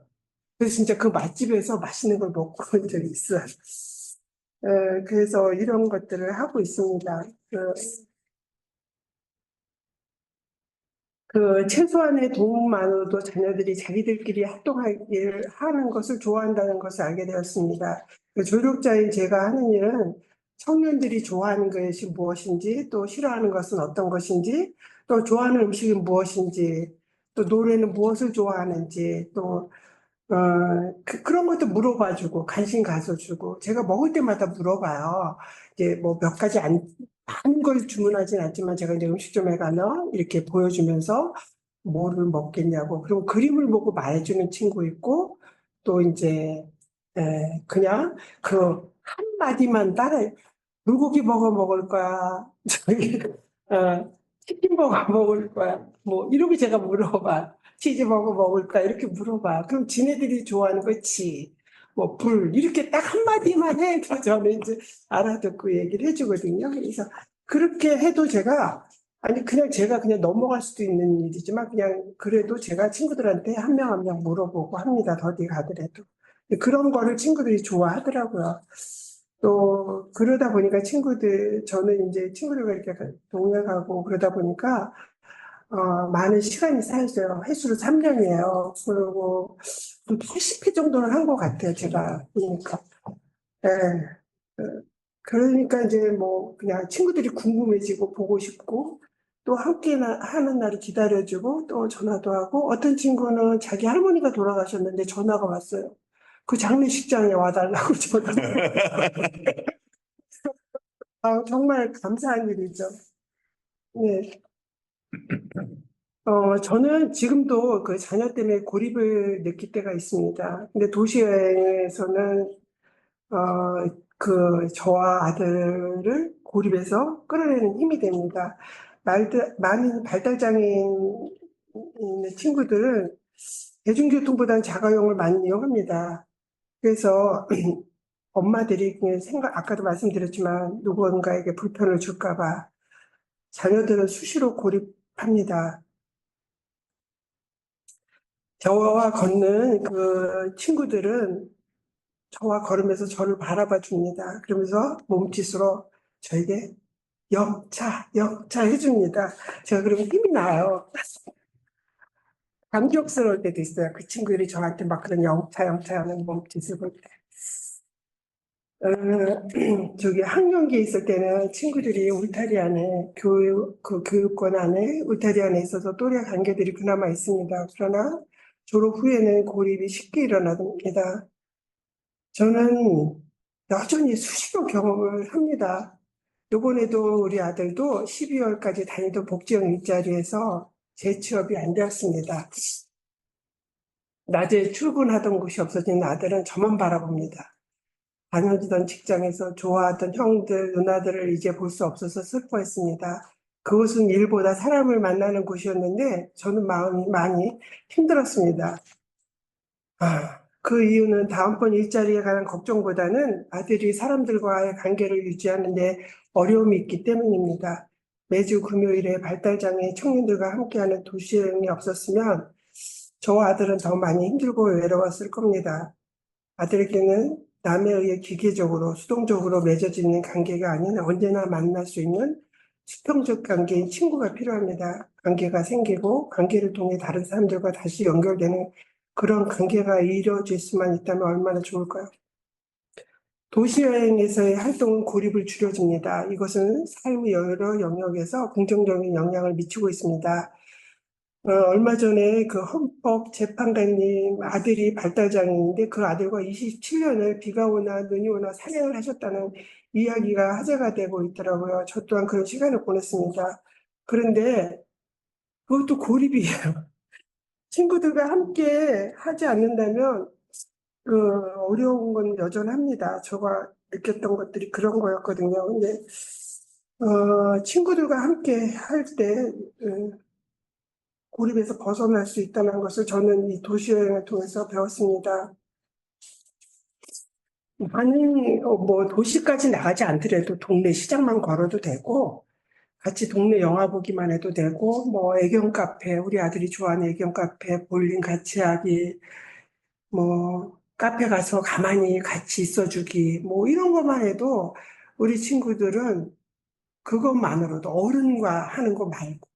그래서 진짜 그 맛집에서 맛있는 걸 먹고 온 적이 있어요. 그래서 이런 것들을 하고 있습니다. 최소한의 도움만으로도 자녀들이 자기들끼리 활동하기를 하는 것을 좋아한다는 것을 알게 되었습니다. 조력자인 제가 하는 일은 청년들이 좋아하는 것이 무엇인지, 또 싫어하는 것은 어떤 것인지, 또 좋아하는 음식이 무엇인지, 또 노래는 무엇을 좋아하는지, 또 그런 것도 물어봐주고, 관심 가져주고, 제가 먹을 때마다 물어봐요. 이제 뭐 몇 가지 많은 걸 주문하진 않지만, 제가 이제 음식점에 가면 이렇게 보여주면서 뭐를 먹겠냐고, 그리고 그림을 보고 말해주는 친구 있고, 또 이제, 그냥 그 한마디만 따라, 불고기 버거 먹을 거야. 저기, 치킨 버거 먹을 거야. 뭐, 이렇게 제가 물어봐. 치즈버거 먹을까? 이렇게 물어봐. 그럼 지네들이 좋아하는 거 치, 뭐, 불, 이렇게 딱 한마디만 해도 저는 이제 알아듣고 얘기를 해주거든요. 그래서 그렇게 해도 그냥 제가 그냥 넘어갈 수도 있는 일이지만, 그냥 그래도 제가 친구들한테 한 명 한 명 물어보고 합니다. 어디 가더라도. 그런 거를 친구들이 좋아하더라고요. 또, 그러다 보니까 저는 이제 친구들과 이렇게 동행하고 그러다 보니까, 많은 시간이 쌓였어요. 횟수로 3년이에요. 그리고 80회 정도는 한 것 같아요. 제가 보니까. 예. 그러니까 이제 뭐 그냥 친구들이 궁금해지고 보고 싶고 또 함께 하는 날을 기다려주고 또 전화도 하고 어떤 친구는 자기 할머니가 돌아가셨는데 전화가 왔어요. 그 장례식장에 와달라고 전화. 정말 감사한 일이죠. 네. 저는 지금도 그 자녀 때문에 고립을 느낄 때가 있습니다. 근데 도시여행에서는, 저와 아들을 고립해서 끌어내는 힘이 됩니다. 많은 발달장애인 있는 친구들은 대중교통보다는 자가용을 많이 이용합니다. 그래서 엄마들이 그냥 아까도 말씀드렸지만 누군가에게 불편을 줄까 봐 자녀들은 수시로 고립합니다. 저와 걷는 그 친구들은 저와 걸으면서 저를 바라봐 줍니다. 그러면서 몸짓으로 저에게 영차, 영차 해줍니다. 제가 그러면 힘이 나요. 감격스러울 때도 있어요. 그 친구들이 저한테 막 그런 영차, 영차 하는 몸짓을 볼 때. 저기 학령기에 있을 때는 친구들이 울타리 안에 그 교육권 안에 울타리 안에 있어서 또래 관계들이 그나마 있습니다. 그러나 졸업 후에는 고립이 쉽게 일어납니다. 저는 여전히 수시로 경험을 합니다. 요번에도 우리 아들도 12월까지 다니던 복지형 일자리에서 재취업이 안 되었습니다. 낮에 출근하던 곳이 없어진 아들은 저만 바라봅니다. 다녀지던 직장에서 좋아하던 형들, 누나들을 이제 볼 수 없어서 슬퍼했습니다. 그곳은 일보다 사람을 만나는 곳이었는데 저는 마음이 많이 힘들었습니다. 그 이유는 다음번 일자리에 관한 걱정보다는 아들이 사람들과의 관계를 유지하는데 어려움이 있기 때문입니다. 매주 금요일에 발달장애 청년들과 함께하는 도시여행이 없었으면 저와 아들은 더 많이 힘들고 외로웠을 겁니다. 아들에게는 남에 의해 기계적으로, 수동적으로 맺어지는 관계가 아닌 언제나 만날 수 있는 수평적 관계인 친구가 필요합니다. 관계가 생기고 관계를 통해 다른 사람들과 다시 연결되는 그런 관계가 이루어질 수만 있다면 얼마나 좋을까요? 도시여행에서의 활동은 고립을 줄여줍니다. 이것은 삶의 여러 영역에서 긍정적인 영향을 미치고 있습니다. 얼마 전에 그 헌법재판관님 아들이 발달장애인데 그 아들과 27년을 비가 오나 눈이 오나 산행을 하셨다는 이야기가 화제가 되고 있더라고요. 저 또한 그런 시간을 보냈습니다. 그런데 그것도 고립이에요. 친구들과 함께 하지 않는다면 그 어려운 건 여전합니다. 제가 느꼈던 것들이 그런 거였거든요. 근데 친구들과 함께 할때 고립에서 벗어날 수 있다는 것을 저는 이 도시여행을 통해서 배웠습니다. 많은 뭐 도시까지 나가지 않더라도 동네 시장만 걸어도 되고 같이 동네 영화 보기만 해도 되고 뭐 애견 카페 우리 아들이 좋아하는 애견 카페 볼링 같이 하기 뭐 카페 가서 가만히 같이 있어주기 뭐 이런 것만 해도 우리 친구들은 그것만으로도 어른과 하는 거 말고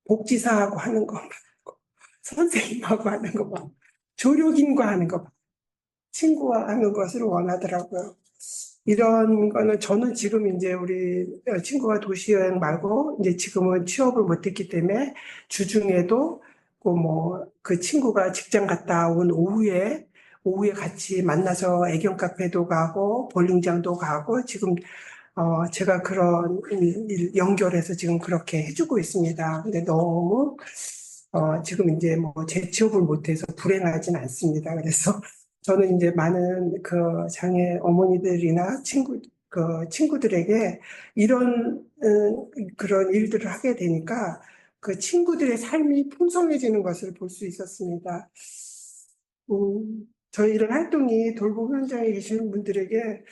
복지사하고 하는 거 말고 선생님하고 하는 거 말고 조력인과 하는 거 말고 친구와 하는 것을 원하더라고요. 이런 거는 저는 지금 이제 우리 친구가 도시여행 말고 이제 지금은 취업을 못했기 때문에 주중에도 그 친구가 직장 갔다 온 오후에 같이 만나서 애견 카페도 가고 볼링장도 가고 지금 제가 그런 일 연결해서 지금 그렇게 해주고 있습니다. 근데 너무 지금 이제 뭐 재취업을 못해서 불행하진 않습니다. 그래서 저는 이제 많은 그 장애 어머니들이나 친구들에게 이런 그런 일들을 하게 되니까 그 친구들의 삶이 풍성해지는 것을 볼 수 있었습니다. 저희 이런 활동이 돌봄 현장에 계시는 분들에게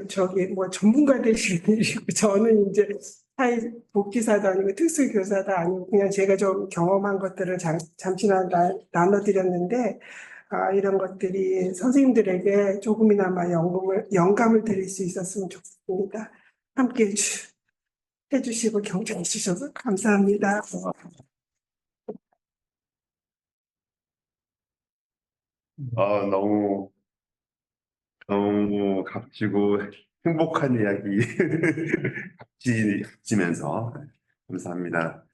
저기 뭐 전문가 되시는 일이고 저는 이제 복지사도 아니고 특수교사도 아니고 그냥 제가 좀 경험한 것들을 잠시 나눠드렸는데 이런 것들이 선생님들에게 조금이나마 영감을 드릴 수 있었으면 좋겠습니다. 함께 해주시고 경청해 주셔서 감사합니다. 너무, 너무 값지고 행복한 이야기 값지면서 감사합니다.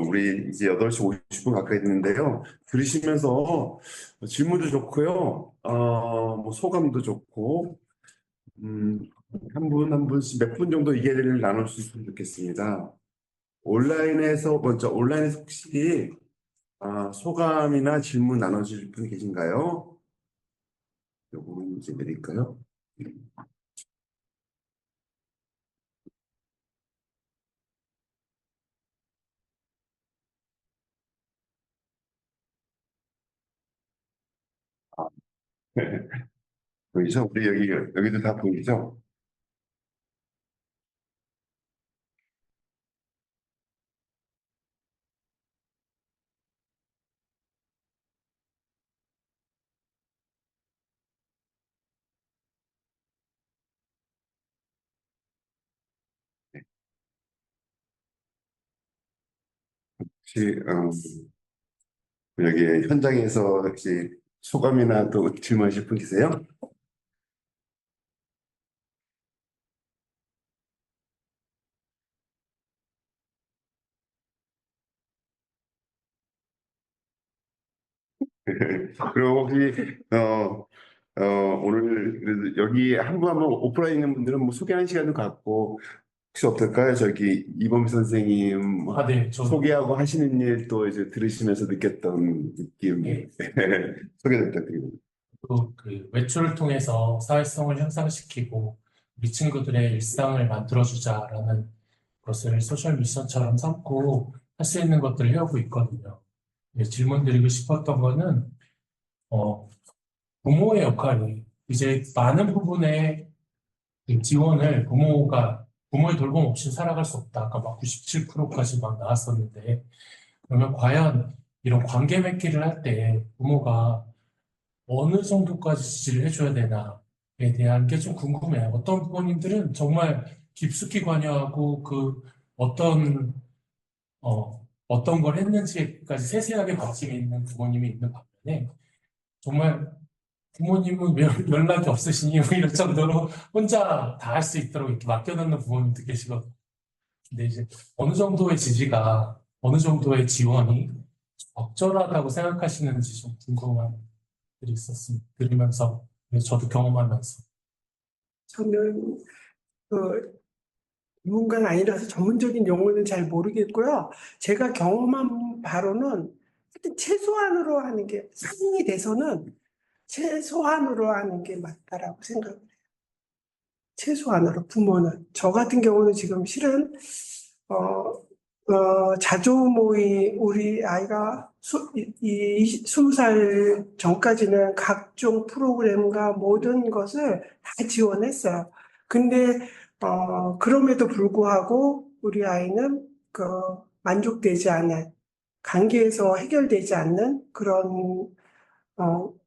우리 이제 8시 50분 가까이 됐는데요. 들으시면서 질문도 좋고요. 뭐 소감도 좋고, 한 분 한 분씩 몇 분 정도 이야기를 나눌 수 있으면 좋겠습니다. 온라인에서 혹시 소감이나 질문 나눠주실 분 계신가요? 요거는 이제 드릴까요? 보이죠? 우리 여기도 다 보이죠? 혹시, 여기 현장에서 혹시 소감이나 또 질문하실 분 계세요? 그리고 혹시, 오늘 그래도 여기 한 분 한 분 오프라인 있는 분들은 뭐 소개하는 시간도 갖고, 혹시 어떨까요? 저기 이범희 선생님 아, 네, 소개하고 하시는 일 또 이제 들으시면서 느꼈던 느낌 예, 소개 좀 부탁드립니다. 그 외출을 통해서 사회성을 향상시키고 우리 친구들의 일상을 만들어주자라는 것을 소셜 미션처럼 삼고 할 수 있는 것들을 해오고 있거든요. 예, 질문 드리고 싶었던 거는, 어, 부모의 역할이 이제 많은 부분의 그 지원을 부모의 돌봄 없이 살아갈 수 없다. 아까 막 97%까지 막 나왔었는데, 그러면 과연 이런 관계 맺기를 할 때 부모가 어느 정도까지 지지를 해줘야 되나에 대한 게 좀 궁금해요. 어떤 부모님들은 정말 깊숙이 관여하고 그 어떤, 어떤 걸 했는지까지 세세하게 관심이 있는 부모님이 있는 반면에 정말 부모님은 왜 연락이 없으시니? 뭐 이럴 정도로 혼자 다 할 수 있도록 이렇게 맡겨놓는 부모님도 계시거든요. 근데 이제 어느 정도의 지지가, 어느 정도의 지원이 적절하다고 생각하시는지 좀 궁금한 들이 있었습니다. 들으면서, 그래서 저도 경험하면서. 저는 그 전문가는 아니라서 전문적인 용어는 잘 모르겠고요. 제가 경험한 바로는 하여튼 최소한으로 하는 게 성인이 돼서는 최소한으로 하는 게 맞다라고 생각을 해요. 최소한으로 부모는 저 같은 경우는 지금 실은 자조모의 우리 아이가 20살 전까지는 각종 프로그램과 모든 것을 다 지원했어요. 근데 그럼에도 불구하고 우리 아이는 그 만족되지 않은 관계에서 해결되지 않는 그런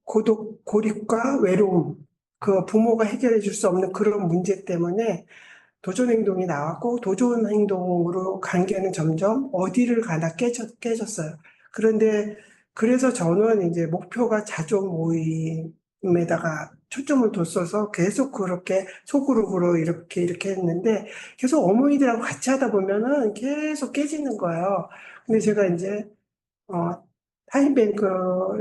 고독, 고립과 외로움, 그 부모가 해결해 줄 수 없는 그런 문제 때문에 도전 행동이 나왔고, 도전 행동으로 관계는 점점 어디를 가나 깨졌어요. 그런데, 그래서 저는 이제 목표가 자조 모임에다가 초점을 뒀어서 계속 그렇게 소그룹으로 이렇게 했는데, 계속 어머니들하고 같이 하다 보면은 계속 깨지는 거예요. 근데 제가 이제, 어, 타임뱅크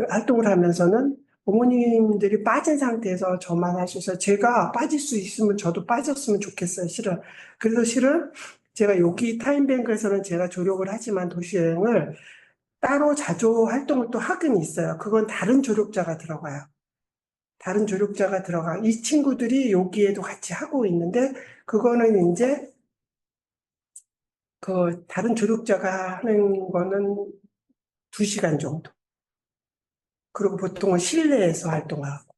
활동을 하면서는 어머님들이 빠진 상태에서 저만 할 수 있어요. 제가 빠질 수 있으면 저도 빠졌으면 좋겠어요, 실은. 그래서 실은 제가 여기 타임뱅크에서는 제가 조력을 하지만 도시여행을 따로 자조 활동을 또 하긴 있어요. 그건 다른 조력자가 들어가요. 다른 조력자가 들어가. 이 친구들이 여기에도 같이 하고 있는데, 그거는 이제 그 다른 조력자가 하는 거는 2시간 정도. 그리고 보통은 실내에서 활동하고.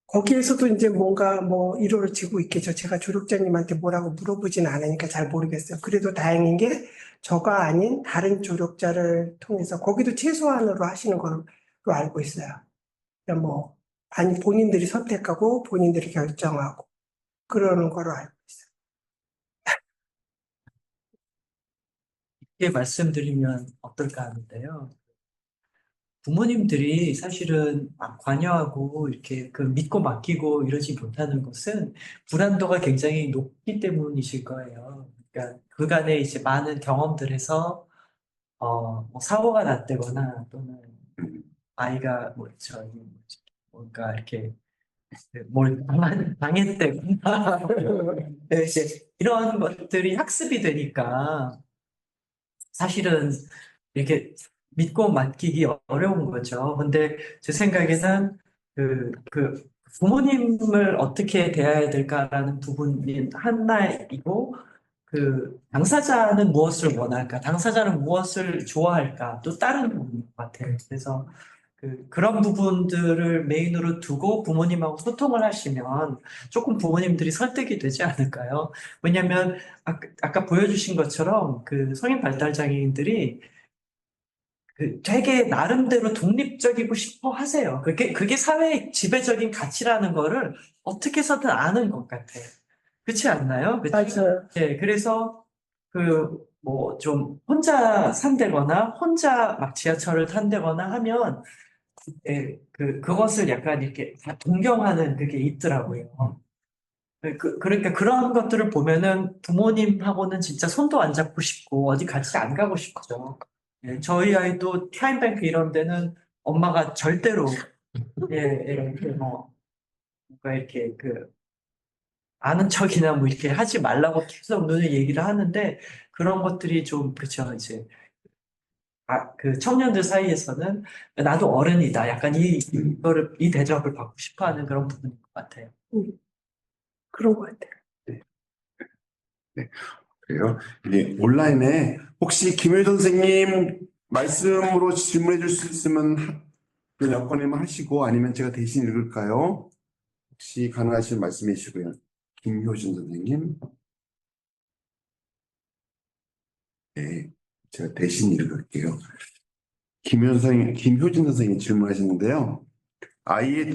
거기에서도 이제 뭔가 뭐 이루어지고 있겠죠. 제가 조력자님한테 뭐라고 물어보진 않으니까 잘 모르겠어요. 그래도 다행인 게 저가 아닌 다른 조력자를 통해서 거기도 최소한으로 하시는 걸로 알고 있어요. 그냥 뭐, 아니, 본인들이 선택하고 본인들이 결정하고 그러는 걸로 알고 있어요. 이렇게 말씀드리면 어떨까 하는데요. 부모님들이 사실은 막 관여하고 이렇게 그 믿고 맡기고 이러지 못하는 것은 불안도가 굉장히 높기 때문이실 거예요. 그러니까 그간에 이제 많은 경험들에서 뭐 사고가 났다거나 또는 아이가 뭐 저기 뭔가 이렇게 뭘 당했다거나 네, 이제 이런 것들이 학습이 되니까 사실은 이렇게 믿고 맡기기 어려운 거죠. 근데 제 생각에는 그 부모님을 어떻게 대해야 될까라는 부분이 하나이고, 그 당사자는 무엇을 원할까, 당사자는 무엇을 좋아할까, 또 다른 부분인 것 같아요. 그래서 그런 부분들을 메인으로 두고 부모님하고 소통을 하시면 조금 부모님들이 설득이 되지 않을까요? 왜냐면 아까 보여주신 것처럼 그 성인 발달 장애인들이 되게 나름대로 독립적이고 싶어 하세요. 그게 사회의 지배적인 가치라는 거를 어떻게 해서든 아는 것 같아요. 그렇지 않나요? 맞아요. 예, 그래서 뭐 좀 혼자 산다거나 혼자 막 지하철을 탄다거나 하면 예, 그것을 약간 이렇게 다 동경하는 그게 있더라고요. 그러니까 그런 것들을 보면은 부모님하고는 진짜 손도 안 잡고 싶고 어디 같이 안 가고 싶죠. 예, 저희 아이도 타임뱅크 이런 데는 엄마가 절대로 예, 이렇게 뭔가 이렇게 아는 척이나 뭐 이렇게 하지 말라고 계속 눈을 얘기를 하는데 그런 것들이 좀 그쵸 이제 그 청년들 사이에서는 나도 어른이다. 약간 이 대접을 받고 싶어 하는 그런 부분인 것 같아요. 그런 것 같아요. 네, 그래요. 네, 온라인에 혹시 김효 선생님 말씀으로 질문해 줄 수 있으면 그 여건이면 하시고 아니면 제가 대신 읽을까요? 혹시 가능하시면 말씀해 주시고요. 김효준 선생님. 네, 제가 대신 읽을게요. 김효진 선생님 질문하셨는데요. 아이의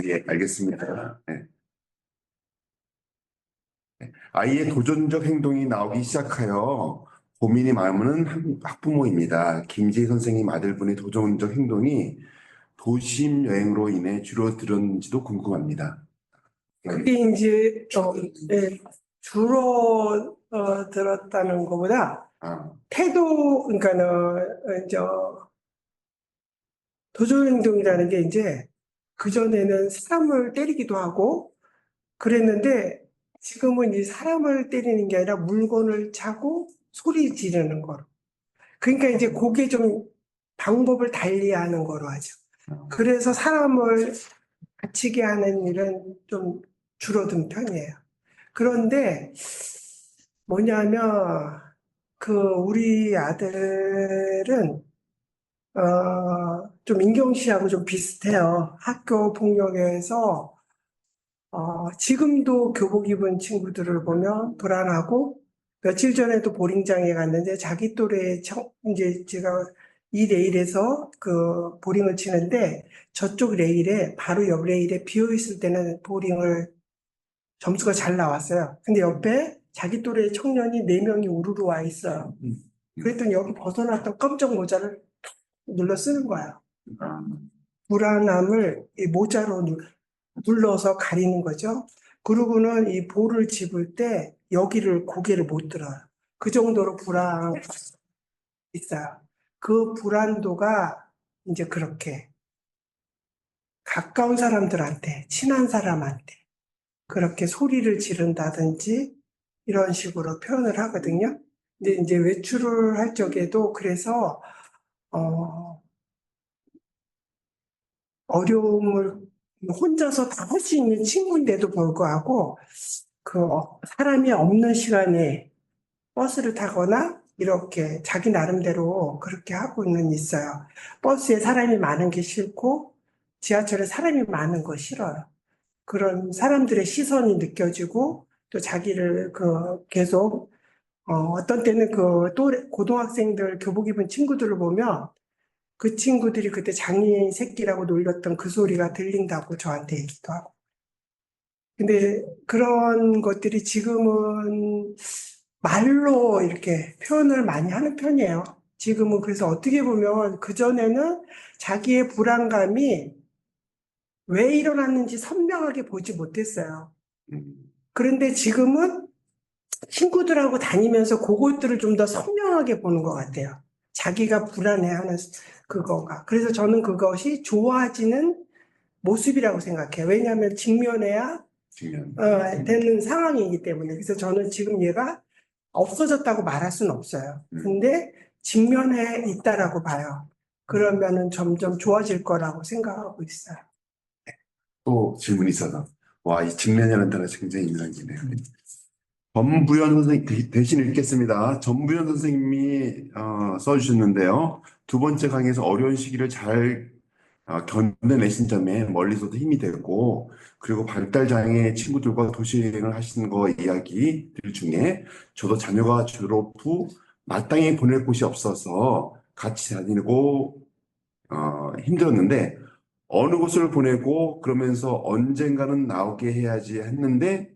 예, 알겠습니다. 네. 아이의 도전적 행동이 나오기 시작하여 고민이 많은 학부모입니다. 김지혜 선생님 아들분의 도전적 행동이 도심 여행으로 인해 줄어들었는지도 궁금합니다. 그게 이제 예, 주로 들었다는 것보다 아, 태도, 그러니까는 도전 행동이라는 게 이제 그전에는 사람을 때리기도 하고 그랬는데 지금은 이 사람을 때리는 게 아니라 물건을 차고 소리 지르는 거로. 그러니까 이제 그게 좀 방법을 달리 하는 거로 하죠. 그래서 사람을 다치게 하는 일은 좀 줄어든 편이에요. 그런데 뭐냐면 우리 아들은 좀 민경 씨하고 좀 비슷해요. 학교 폭력에서 지금도 교복 입은 친구들을 보면 불안하고 며칠 전에도 보링장에 갔는데 자기 또래 이제 제가 이 레일에서 그 보링을 치는데 저쪽 레일에 바로 옆 레일에 비어 있을 때는 보링을 점수가 잘 나왔어요. 근데 옆에 자기 또래 청년이 4명이 우르르 와 있어요. 그랬더니 여기 벗어났던 검정 모자를 눌러 쓰는 거예요. 불안함을 이 모자로 눌러서 가리는 거죠. 그러고는 이 볼을 집을 때 여기를 고개를 못 들어요. 그 정도로 불안 있어요. 그 불안도가 이제 그렇게 가까운 사람들한테, 친한 사람한테 그렇게 소리를 지른다든지 이런 식으로 표현을 하거든요. 근데 이제 외출을 할 적에도 그래서 어려움을 혼자서 다 할 수 있는 친구인데도 불구하고 사람이 없는 시간에 버스를 타거나 이렇게 자기 나름대로 그렇게 하고는 있어요. 버스에 사람이 많은 게 싫고 지하철에 사람이 많은 거 싫어요. 그런 사람들의 시선이 느껴지고 또 자기를 계속 어떤 때는 고등학생들 교복 입은 친구들을 보면 그 친구들이 그때 장애인 새끼라고 놀렸던 그 소리가 들린다고 저한테 얘기도 하고. 근데 그런 것들이 지금은 말로 이렇게 표현을 많이 하는 편이에요. 지금은 그래서 어떻게 보면 그전에는 자기의 불안감이 왜 일어났는지 선명하게 보지 못했어요. 그런데 지금은 친구들하고 다니면서 그것들을 좀 더 선명하게 보는 것 같아요. 자기가 불안해하는 그거가. 그래서 저는 그것이 좋아지는 모습이라고 생각해요. 왜냐하면 직면해야 되는 상황이기 때문에. 그래서 저는 지금 얘가 없어졌다고 말할 수는 없어요. 근데 직면해 있다라고 봐요. 그러면은 점점 좋아질 거라고 생각하고 있어요. 또 질문이 있어서 와, 이 직면이라는 단어가 굉장히 인상적이네요. 전부연 선생님 대신 읽겠습니다. 전부연 선생님이 써주셨는데요. 두 번째 강의에서 어려운 시기를 잘 견뎌내신 점에 멀리서도 힘이 되고, 그리고 발달장애 친구들과 도시여행을 하시는 거 이야기들 중에 저도 자녀가 졸업 후 마땅히 보낼 곳이 없어서 같이 다니고 힘들었는데, 어느 곳을 보내고 그러면서 언젠가는 나오게 해야지 했는데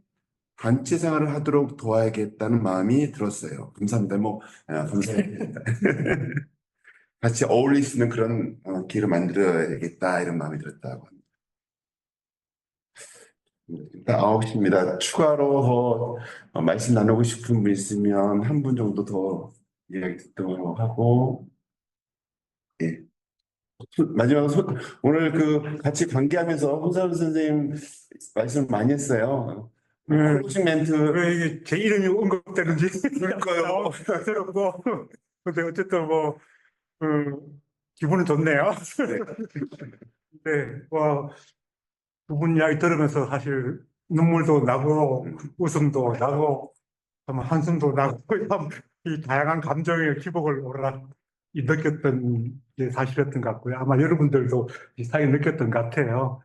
단체 생활을 하도록 도와야겠다는 마음이 들었어요. 감사합니다. 감사합니다. 같이 어울릴 수 있는 그런 기회를 만들어야겠다 이런 마음이 들었다고 합니다. 일단 9시입니다. 추가로 말씀 나누고 싶은 분 있으면 한 분 정도 더 이야기 듣도록 하고, 예. 마지막으로 오늘 같이 관계하면서 손사람 선생님 말씀 많이 했어요. 클로징 멘트. 왜 이게 제 이름이 언급되는지 그러니까요. 새롭고 근데 어쨌든 기분은 좋네요. 네, 두 분 이야기 들으면서 사실 눈물도 나고 웃음도 나고 참 한숨도 나고 참 이 다양한 감정의 기복을 오락 느꼈던 게 사실이었던 것 같고요. 아마 여러분들도 비슷하게 느꼈던 것 같아요.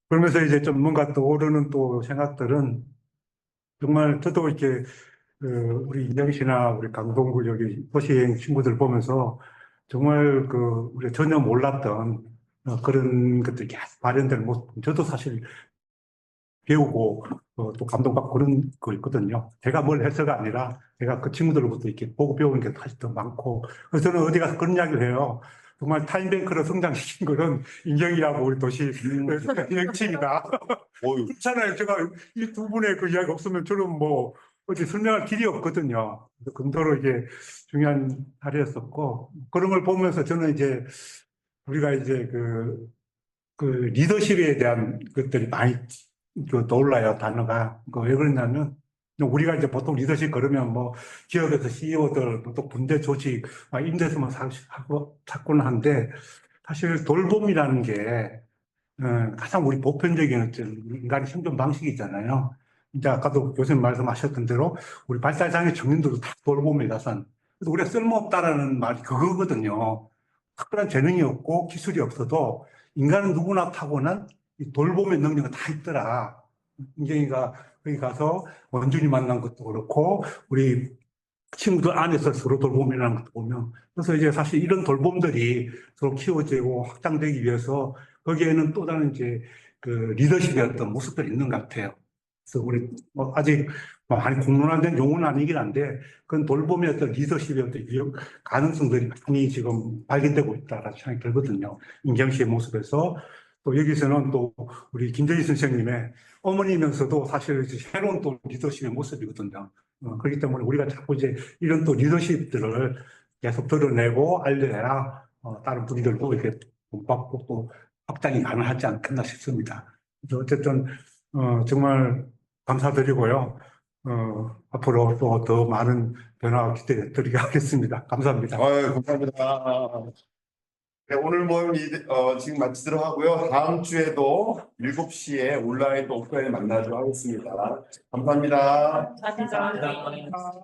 그러면서 이제 좀 뭔가 떠오르는 또 생각들은 정말 저도 이렇게 우리 인영 씨나 우리 강동구 여기 도시여행 친구들 보면서 정말 우리가 전혀 몰랐던 그런 것들이 계속 발현되는 모습, 저도 사실 배우고 또 감동받고 그런 거 있거든요. 제가 뭘 해서가 아니라 제가 그 친구들로부터 이렇게 보고 배우는 게 사실 더 많고, 그래서 저는 어디 가서 그런 이야기를 해요. 정말 타임뱅크를 성장시킨 거는 인경이라고 우리 도시 여행팀이다. 그렇잖아요. 제가 이 두 분의 그 이야기 없으면 저는 어디 설명할 길이 없거든요. 그 정도로 이게 중요한 사례였었고, 그런 걸 보면서 저는 이제 우리가 이제 그 리더십에 대한 것들이 많이 떠올라요, 단어가. 왜 그러냐면, 우리가 이제 보통 리더십 그러면 기업에서 CEO들, 또 군대 조직, 임대서만 찾곤 한데, 사실 돌봄이라는 게, 가장 우리 보편적인 인간의 생존 방식이잖아요. 이제 아까도 교수님 말씀하셨던 대로, 우리 발달장애 청년들도 다 돌봄에 나선. 그래서 우리가 쓸모없다라는 말이 그거거든요. 특별한 재능이 없고 기술이 없어도 인간은 누구나 타고난 이 돌봄의 능력은 다 있더라. 인경이가 거기 가서 원준이 만난 것도 그렇고 우리 친구들 안에서 서로 돌봄이라는 것도 보면, 그래서 이제 사실 이런 돌봄들이 서로 키워지고 확장되기 위해서 거기에는 또 다른 이제 리더십의 어떤 모습들이 있는 것 같아요. 그래서 우리 아직 많이 공론화된 용어는 아니긴 한데 그건 돌봄의 어떤 리더십의 어떤 가능성들이 많이 지금 발견되고 있다라는 생각이 들거든요. 인경 씨의 모습에서. 또 여기서는 또 우리 김정희 선생님의 어머니면서도 사실 이제 새로운 또 리더십의 모습이거든요. 그렇기 때문에 우리가 자꾸 이제 이런 또 리더십들을 계속 드러내고 알려야 다른 분들도 이렇게 본받고 또 확장이 가능하지 않겠나 싶습니다. 그래서 어쨌든 정말 감사드리고요. 앞으로 또 더 많은 변화 기대해 드리게 하겠습니다. 감사합니다. 감사합니다. 네, 오늘 모임 지금 마치도록 하고요. 다음 주에도 7시에 온라인 또 오프라인 만나도록 하겠습니다. 감사합니다. 감사합니다.